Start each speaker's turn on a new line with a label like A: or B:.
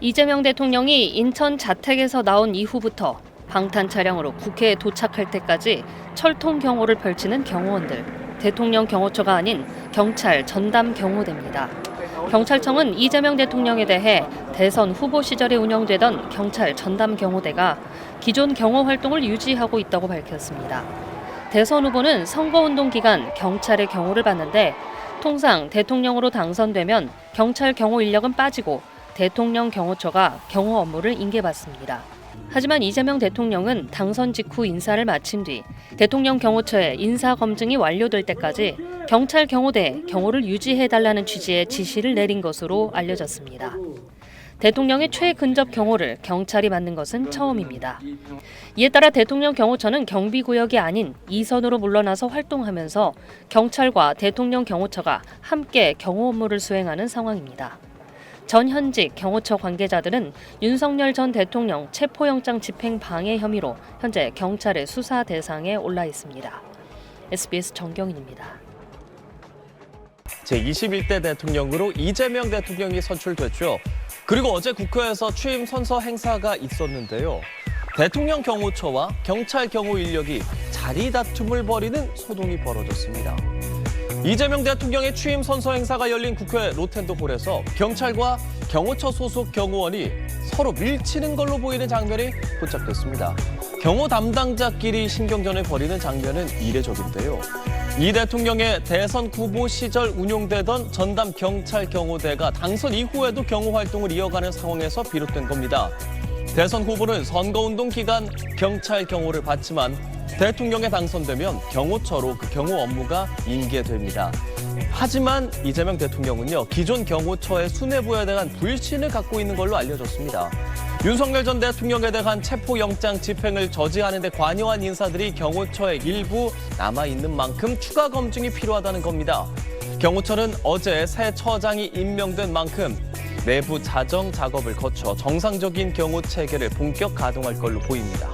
A: 이재명 대통령이 인천 자택에서 나온 이후부터 방탄 차량으로 국회에 도착할 때까지 철통 경호를 펼치는 경호원들. 대통령 경호처가 아닌 경찰 전담 경호대입니다. 경찰청은 이재명 대통령에 대해 대선 후보 시절에 운영되던 경찰 전담 경호대가 기존 경호 활동을 유지하고 있다고 밝혔습니다. 대선 후보는 선거운동 기간 경찰의 경호를 받는데 통상 대통령으로 당선되면 경찰 경호 인력은 빠지고 대통령 경호처가 경호 업무를 인계받습니다. 하지만 이재명 대통령은 당선 직후 인사를 마친 뒤 대통령 경호처의 인사 검증이 완료될 때까지 경찰 경호대 경호를 유지해달라는 취지의 지시를 내린 것으로 알려졌습니다. 대통령의 최근접 경호를 경찰이 맡는 것은 처음입니다. 이에 따라 대통령 경호처는 경비구역이 아닌 2선으로 물러나서 활동하면서 경찰과 대통령 경호처가 함께 경호 업무를 수행하는 상황입니다. 전 현직 경호처 관계자들은 윤석열 전 대통령 체포영장 집행 방해 혐의로 현재 경찰의 수사 대상에 올라 있습니다. SBS 정경인입니다.
B: 제21대 대통령으로 이재명 대통령이 선출됐죠. 그리고 어제 국회에서 취임 선서 행사가 있었는데요. 대통령 경호처와 경찰 경호 인력이 자리 다툼을 벌이는 소동이 벌어졌습니다. 이재명 대통령의 취임 선서 행사가 열린 국회 로텐도홀에서 경찰과 경호처 소속 경호원이 서로 밀치는 걸로 보이는 장면이 포착됐습니다. 경호 담당자끼리 신경전을 벌이는 장면은 이례적인데요. 이 대통령의 대선 후보 시절 운용되던 전담 경찰 경호대가 당선 이후에도 경호 활동을 이어가는 상황에서 비롯된 겁니다. 대선 후보는 선거운동 기간 경찰 경호를 받지만 대통령에 당선되면 경호처로 그 경호 업무가 인계됩니다. 하지만 이재명 대통령은요, 기존 경호처의 수뇌부에 대한 불신을 갖고 있는 걸로 알려졌습니다. 윤석열 전 대통령에 대한 체포영장 집행을 저지하는 데 관여한 인사들이 경호처에 일부 남아있는 만큼 추가 검증이 필요하다는 겁니다. 경호처는 어제 새 처장이 임명된 만큼 내부 자정 작업을 거쳐 정상적인 경호 체계를 본격 가동할 걸로 보입니다.